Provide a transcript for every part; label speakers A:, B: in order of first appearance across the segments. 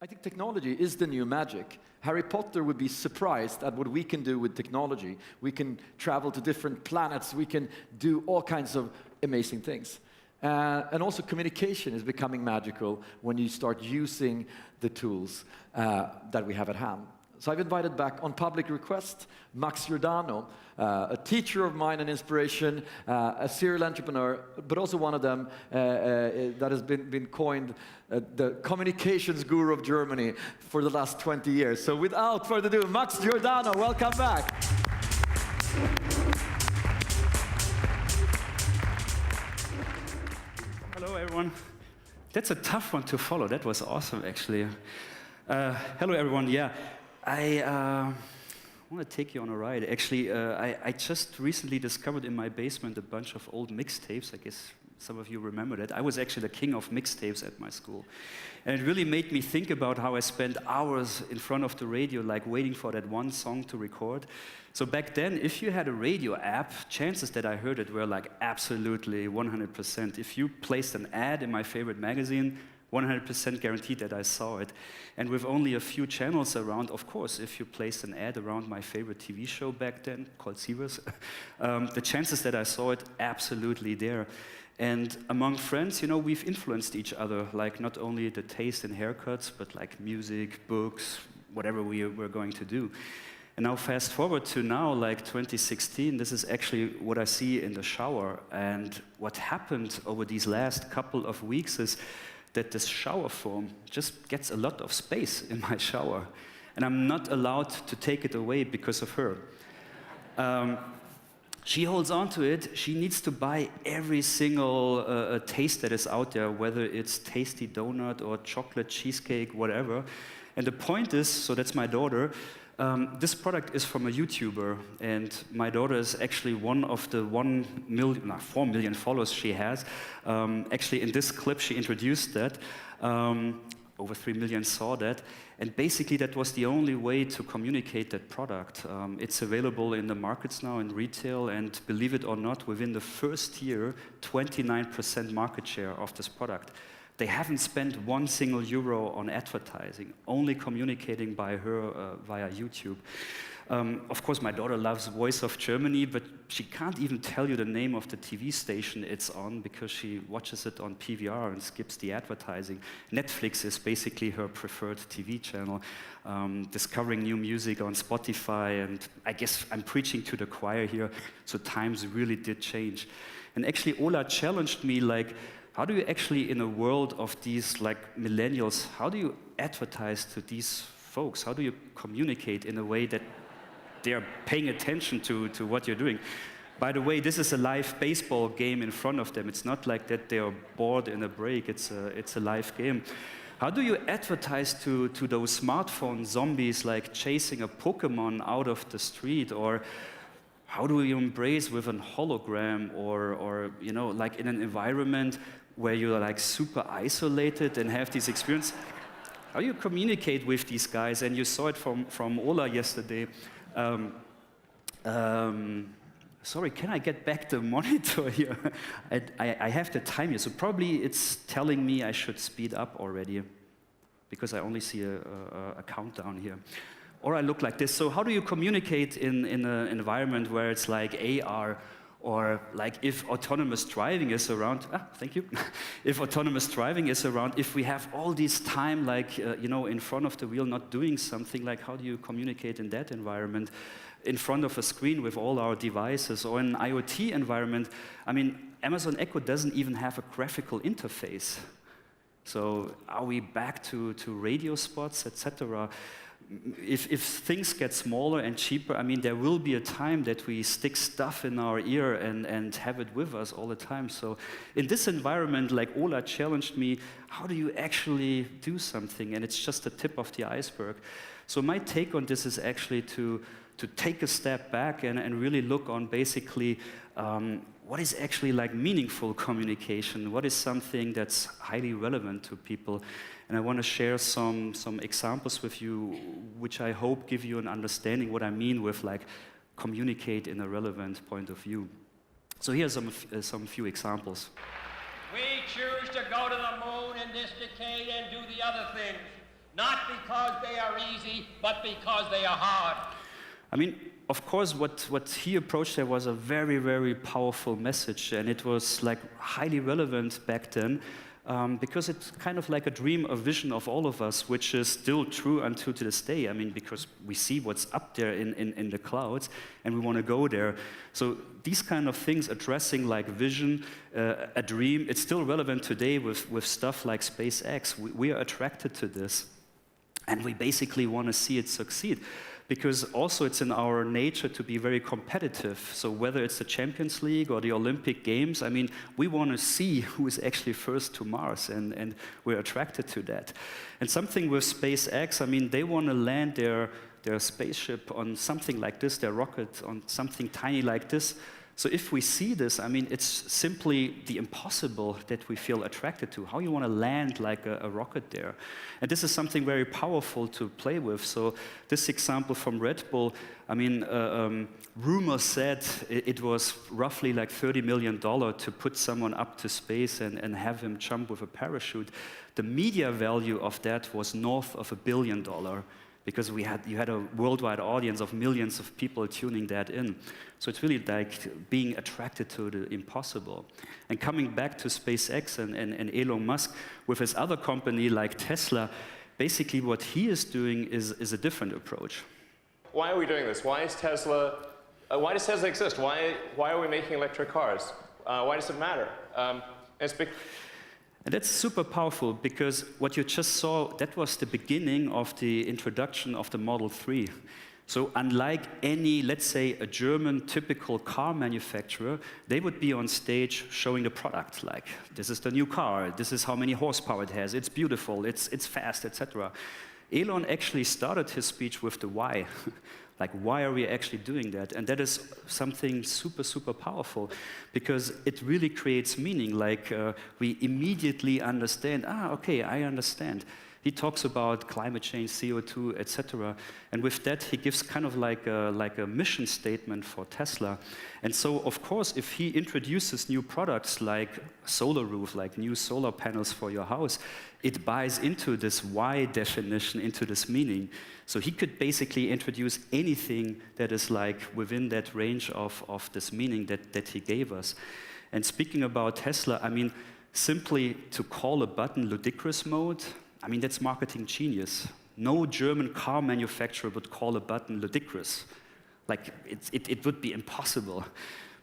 A: I think technology is the new magic. Harry Potter would be surprised at what we can do with technology. We can travel to different planets. We can do all kinds of amazing things. And also communication is becoming magical when you start using the tools that we have at hand. So I've invited back, on public request, Max Giordano, a teacher of mine and inspiration, a serial entrepreneur, but also one of them that has been coined the communications guru of Germany for the last 20 years. So without further ado, Max Giordano, welcome back.
B: Hello, everyone. That's a tough one to follow. That was awesome, actually. Hello, everyone. Yeah. I want to take you on a ride. Actually, I just recently discovered in my basement a bunch of old mixtapes. I guess some of you remember that. I was actually the king of mixtapes at my school. And it really made me think about how I spent hours in front of the radio, like waiting for that one song to record. So back then, if you had a radio app, chances that I heard it were like absolutely 100%. If you placed an ad in my favorite magazine, 100% guaranteed that I saw it. And with only a few channels around, of course, if you placed an ad around my favorite TV show back then, called Sievers, the chances that I saw it, absolutely there. And among friends, you know, we've influenced each other, like not only the taste in haircuts, but like music, books, whatever we're going to do. And now fast forward to now, like 2016, this is actually what I see in the shower. And what happened over these last couple of weeks is that this shower foam just gets a lot of space in my shower. And I'm not allowed to take it away because of her. She holds on to it. She needs to buy every single taste that is out there, whether it's tasty donut or chocolate cheesecake, whatever. And the point is, so that's my daughter, this product is from a YouTuber, and my daughter is actually one of the 4 million followers she has. Actually, in this clip, she introduced that. Over 3 million saw that. And basically, that was the only way to communicate that product. It's available in the markets now, in retail, and believe it or not, within the first year, 29% market share of this product. They haven't spent €1 single on advertising, only communicating by her via YouTube. Of course, my daughter loves Voice of Germany, but she can't even tell you the name of the TV station it's on because she watches it on PVR and skips the advertising. Netflix is basically her preferred TV channel, discovering new music on Spotify, and I guess I'm preaching to the choir here, so times really did change. And actually, Ola challenged me, like, how do you actually, in a world of these like millennials, how do you advertise to these folks? How do you communicate in a way that they're paying attention to what you're doing? By the way, this is a live baseball game in front of them. It's not like that they are bored in a break. It's a live game. How do you advertise to those smartphone zombies, like chasing a Pokemon out of the street? Or how do you embrace with an hologram, or you know, like in an environment where you're like super isolated and have this experience? How do you communicate with these guys? And you saw it from Ola yesterday. Sorry, can I get back the monitor here? I have the time here, so probably it's telling me I should speed up already because I only see a countdown here. Or I look like this. So how do you communicate in an environment where it's like AR, or like if autonomous driving is around? Thank you. If autonomous driving is around, if we have all this time, like you know, in front of the wheel, not doing something, like how do you communicate in that environment? In front of a screen with all our devices, or in an IoT environment. I mean, Amazon Echo doesn't even have a graphical interface. So are we back to radio spots, etc.? If things get smaller and cheaper, I mean, there will be a time that we stick stuff in our ear and have it with us all the time. So in this environment, like Ola challenged me, how do you actually do something? And it's just the tip of the iceberg. So my take on this is actually to take a step back and really look on basically what is actually like meaningful communication, what is something that's highly relevant to people. And I want to share some examples with you, which I hope give you an understanding what I mean with like communicate in a relevant point of view. So here's some few examples.
C: We choose to go to the moon in this decade and do the other things. not because they are easy, but because they are hard.
B: I mean, of course, what he approached there was a very, very powerful message, and it was like highly relevant back then, because it's kind of like a dream, a vision of all of us, which is still true until to this day. I mean, because we see what's up there in the clouds, and we want to go there. So these kind of things, addressing like vision, a dream, it's still relevant today with stuff like SpaceX. We are attracted to this, and we basically want to see it succeed. Because also it's in our nature to be very competitive. So whether it's the Champions League or the Olympic Games, I mean, we want to see who is actually first to Mars, and we're attracted to that. And something with SpaceX, I mean, they want to land their spaceship on something like this, their rocket on something tiny like this. So if we see this, I mean, it's simply the impossible that we feel attracted to. How you want to land like a rocket there. And this is something very powerful to play with. So this example from Red Bull, I mean, rumors said it was roughly like $30 million to put someone up to space and have him jump with a parachute. The media value of that was north of $1 billion. Because you had a worldwide audience of millions of people tuning that in. So it's really like being attracted to the impossible. And coming back to SpaceX and Elon Musk, with his other company like Tesla, basically what he is doing is a different approach.
D: Why are we doing this? Why does Tesla exist? Why are we making electric cars? Why does it matter?
B: And that's super powerful, because what you just saw, that was the beginning of the introduction of the Model 3. So unlike any, let's say, a German typical car manufacturer, they would be on stage showing the product, like, this is the new car, this is how many horsepower it has, it's beautiful, it's fast, etc. Elon actually started his speech with the why. Like, why are we actually doing that? And that is something super, super powerful, because it really creates meaning. Like, we immediately understand, okay, I understand. He talks about climate change, CO2, etc. And with that, he gives kind of like a mission statement for Tesla. And so, of course, if he introduces new products like solar roof, like new solar panels for your house, it buys into this why definition, into this meaning. So he could basically introduce anything that is like within that range of this meaning that he gave us. And speaking about Tesla, I mean, simply to call a button ludicrous mode, I mean, that's marketing genius. No German car manufacturer would call a button ludicrous. Like, it would be impossible.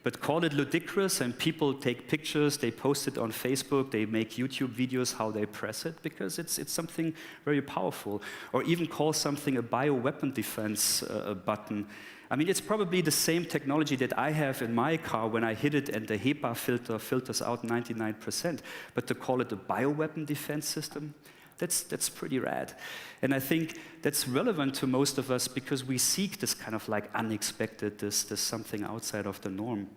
B: But call it ludicrous, and people take pictures, they post it on Facebook, they make YouTube videos how they press it, because it's something very powerful. Or even call something a bioweapon defense button. I mean, it's probably the same technology that I have in my car when I hit it and the HEPA filter filters out 99%. But to call it a bioweapon defense system, that's pretty rad. And I think that's relevant to most of us, because we seek this kind of like unexpected, this something outside of the norm.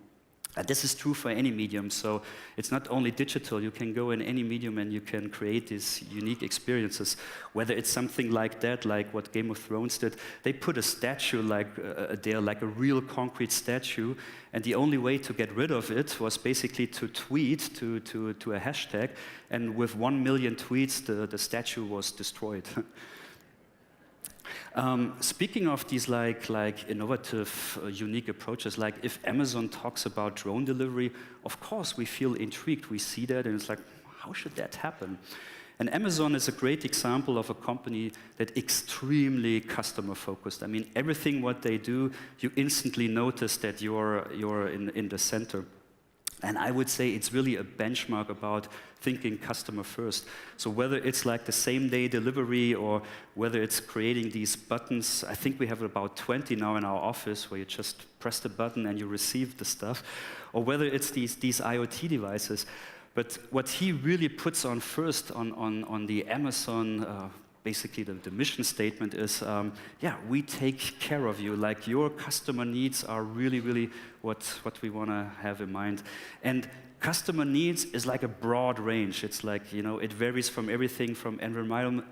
B: This is true for any medium, so it's not only digital. You can go in any medium and you can create these unique experiences. Whether it's something like that, like what Game of Thrones did, they put a statue like there, like a real concrete statue, and the only way to get rid of it was basically to tweet to a hashtag, and with 1 million tweets, the statue was destroyed. Speaking of these like innovative, unique approaches, like if Amazon talks about drone delivery, of course we feel intrigued. We see that and it's like, how should that happen? And Amazon is a great example of a company that extremely customer focused. I mean, everything what they do, you instantly notice that you're in the center. And I would say it's really a benchmark about thinking customer first. So whether it's like the same-day delivery or whether it's creating these buttons, I think we have about 20 now in our office where you just press the button and you receive the stuff, or whether it's these IoT devices. But what he really puts on first on the Amazon basically the mission statement is, yeah, we take care of you. Like, your customer needs are really, really what we want to have in mind. And customer needs is like a broad range. It's like, you know, it varies from everything from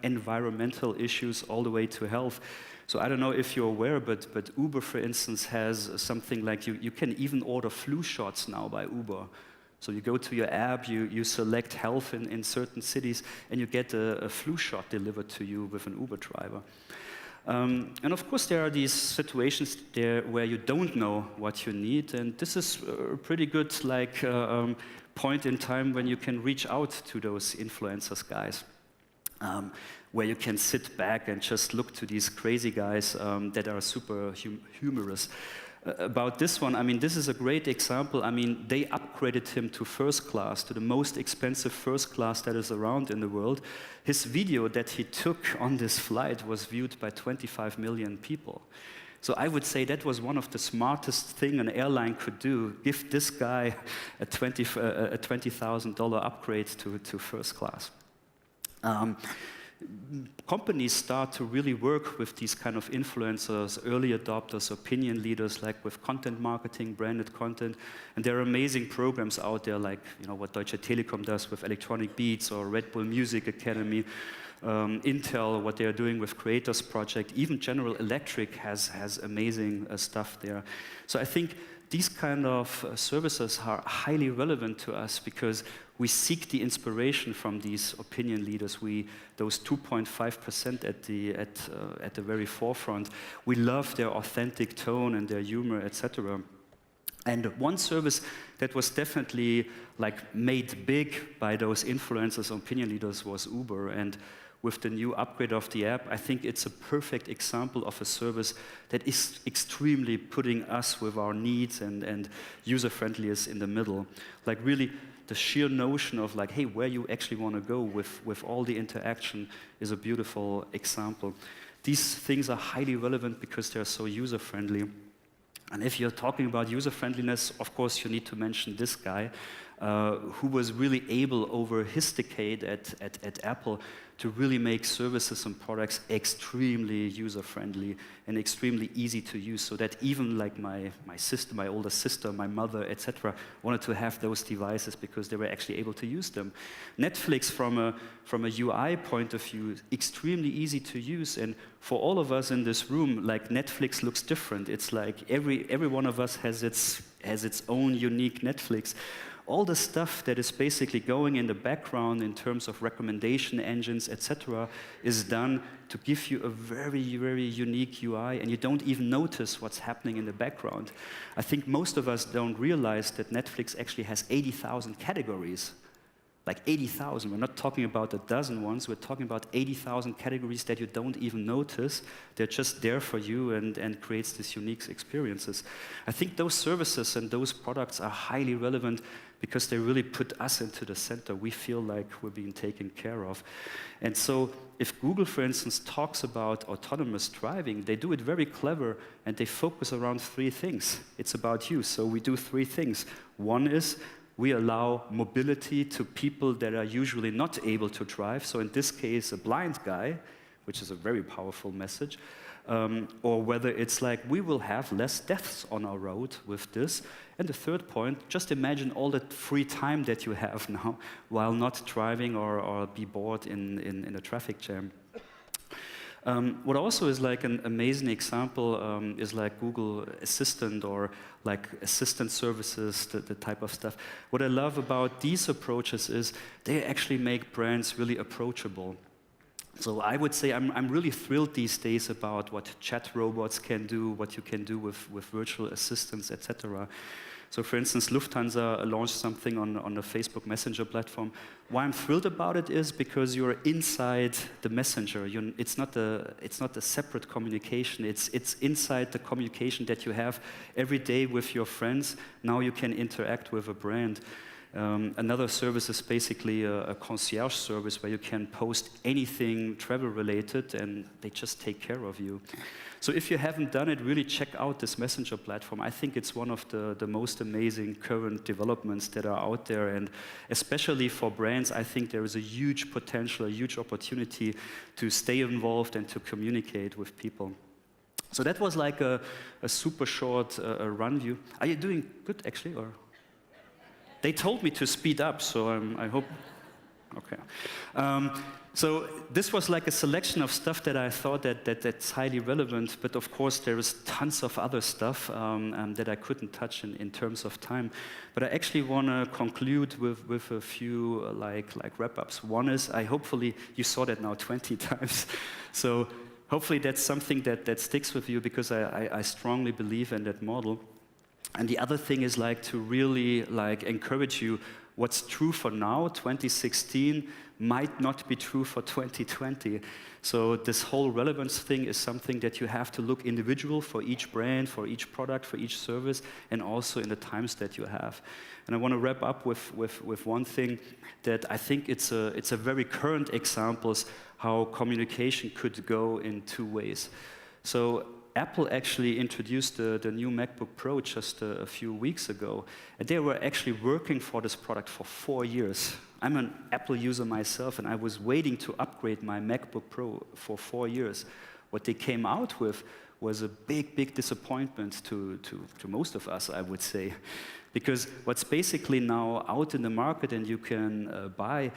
B: environmental issues all the way to health. So I don't know if you're aware, but Uber, for instance, has something like you can even order flu shots now by Uber. So you go to your app, you select health in certain cities, and you get a flu shot delivered to you with an Uber driver. And of course, there are these situations there where you don't know what you need, and this is a pretty good point in time when you can reach out to those influencers guys, where you can sit back and just look to these crazy guys that are super humorous. About this one, I mean, this is a great example. I mean, they upgraded him to first class, to the most expensive first class that is around in the world. His video that he took on this flight was viewed by 25 million people. So I would say that was one of the smartest thing an airline could do, give this guy a $20,000 upgrade to first class. Companies start to really work with these kind of influencers, early adopters, opinion leaders, like with content marketing, branded content. And there are amazing programs out there, like what Deutsche Telekom does with Electronic Beats, or Red Bull Music Academy, Intel, what they are doing with Creators Project. Even General Electric has amazing stuff there. So I think these kind of services are highly relevant to us because we seek the inspiration from these opinion leaders. Those 2.5% at the very forefront. We love their authentic tone and their humor, etc. And one service that was definitely made big by those influencers, opinion leaders, was Uber. And with the new upgrade of the app, I think it's a perfect example of a service that is extremely putting us with our needs and user-friendliness in the middle. Like really, the sheer notion of hey, where you actually want to go with all the interaction is a beautiful example. These things are highly relevant because they're so user-friendly. And if you're talking about user-friendliness, of course, you need to mention this guy, who was really able over his decade at Apple to really make services and products extremely user-friendly and extremely easy to use, so that even my sister, my older sister, my mother, etc., wanted to have those devices because they were actually able to use them. Netflix, from a UI point of view, extremely easy to use, and for all of us in this room, Netflix looks different. It's like every one of us has its own unique Netflix. All the stuff that is basically going in the background in terms of recommendation engines, etc., is done to give you a very, very unique UI, and you don't even notice what's happening in the background. I think most of us don't realize that Netflix actually has 80,000 categories. Like 80,000. We're not talking about a dozen ones. We're talking about 80,000 categories that you don't even notice. They're just there for you and creates these unique experiences. I think those services and those products are highly relevant because they really put us into the center. We feel like we're being taken care of. And so if Google, for instance, talks about autonomous driving, they do it very clever, and they focus around three things. It's about you, so we do three things. One is we allow mobility to people that are usually not able to drive. So in this case, a blind guy, which is a very powerful message. Or whether it's we will have less deaths on our road with this. And the third point, just imagine all the free time that you have now while not driving or be bored in a traffic jam. What also is an amazing example is Google Assistant or assistant services, the type of stuff. What I love about these approaches is they actually make brands really approachable. So I would say I'm really thrilled these days about what chat robots can do, what you can do with virtual assistants, etc. So for instance, Lufthansa launched something on the Facebook Messenger platform. Why I'm thrilled about it is because you're inside the messenger. It's not a separate communication. It's inside the communication that you have every day with your friends. Now you can interact with a brand. Another service is basically a concierge service where you can post anything travel related and they just take care of you. So if you haven't done it, really check out this messenger platform. I think it's one of the most amazing current developments that are out there, and especially for brands, I think there is a huge potential, a huge opportunity to stay involved and to communicate with people. So that was a super short run view. Are you doing good actually, or? They told me to speed up, so I hope. Okay. So this was like a selection of stuff that I thought that's highly relevant, but of course there is tons of other stuff that I couldn't touch in terms of time. But I actually want to conclude with a few like wrap-ups. One is, hopefully you saw that now 20 times. So hopefully that's something that sticks with you, because I strongly believe in that model. And the other thing is like to really like encourage you. What's true for now, 2016, might not be true for 2020. So this whole relevance thing is something that you have to look individual for each brand, for each product, for each service, and also in the times that you have. And I want to wrap up with one thing that I think it's a very current examples how communication could go in two ways. So Apple actually introduced the new Macbook Pro just a few weeks ago, and they were actually working for this product for 4 years. I'm an Apple user myself, and I was waiting to upgrade my MacBook Pro for 4 years. What they came out with was a big disappointment to most of us, I would say. Because what's basically now out in the market and you can buy,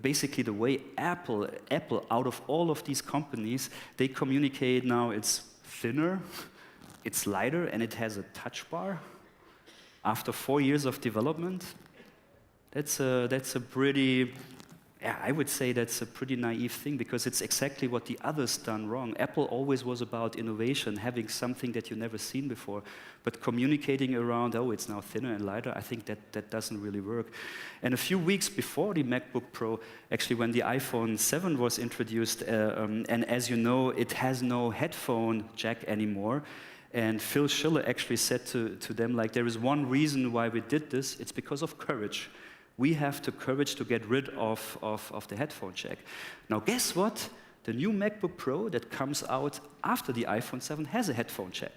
B: basically the way Apple, out of all of these companies, they communicate now it's thinner, it's lighter, and it has a touch bar. After 4 years of development, that's a pretty, I would say that's a pretty naive thing, because it's exactly what the others done wrong. Apple always was about innovation, having something that you've never seen before, but communicating around, oh, it's now thinner and lighter, I think that doesn't really work. And a few weeks before the MacBook Pro, actually when the iPhone 7 was introduced, and as you know, it has no headphone jack anymore, and Phil Schiller actually said to them, like, there is one reason why we did this, it's because of courage. We have the courage to get rid of the headphone jack. Now, guess what? The new MacBook Pro that comes out after the iPhone 7 has a headphone jack.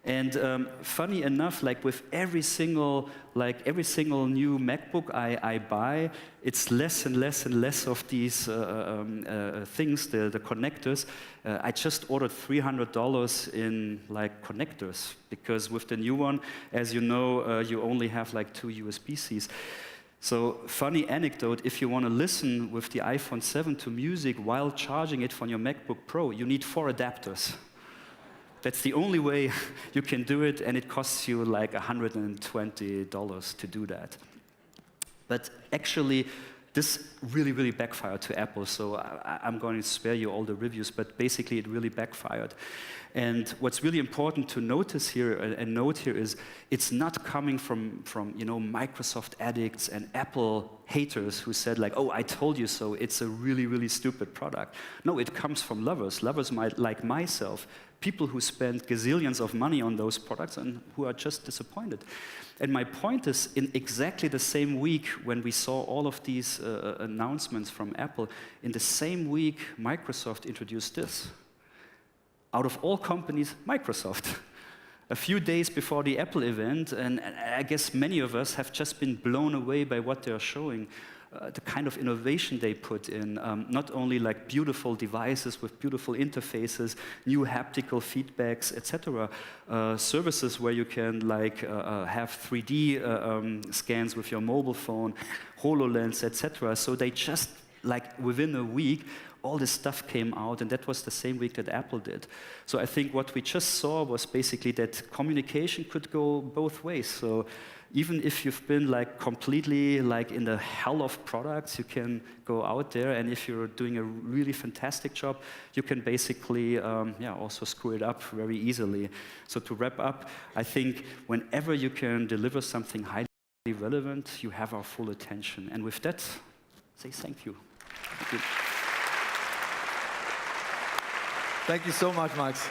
B: And funny enough, like with every single new MacBook I buy, it's less and less of these things, the connectors. I just ordered $300 in like connectors, because with the new one, as you know, you only have like 2 USB-Cs. So funny anecdote, if you want to listen with the iPhone 7 to music while charging it from your MacBook Pro, you need 4 adapters. That's the only way you can do it, and it costs you like $120 to do that. But actually, this really backfired to Apple, so I'm going to spare you all the reviews, but basically it really backfired. And what's really important to notice here and note here is it's not coming from Microsoft addicts and Apple haters who said like, oh, I told you so, it's a really stupid product. No, it comes from lovers like myself, people who spend gazillions of money on those products and who are just disappointed. And my point is, in exactly the same week when we saw all of these announcements from Apple, in the same week Microsoft introduced this. Out of all companies, Microsoft. A few days before the Apple event, and I guess many of us have just been blown away by what they're showing. The kind of innovation they put in, not only like beautiful devices with beautiful interfaces, new haptical feedbacks, etc. Services where you can like have 3D scans with your mobile phone, HoloLens, etc. So they just like within a week, all this stuff came out, and that was the same week that Apple did. So I think what we just saw was basically that communication could go both ways. So even if you've been like completely like in the hell of products, you can go out there, and if you're doing a really fantastic job, you can basically also screw it up very easily. So to wrap up, I think whenever you can deliver something highly relevant, you have our full attention. And with that, say thank you. Thank you.
A: Thank you so much, Max.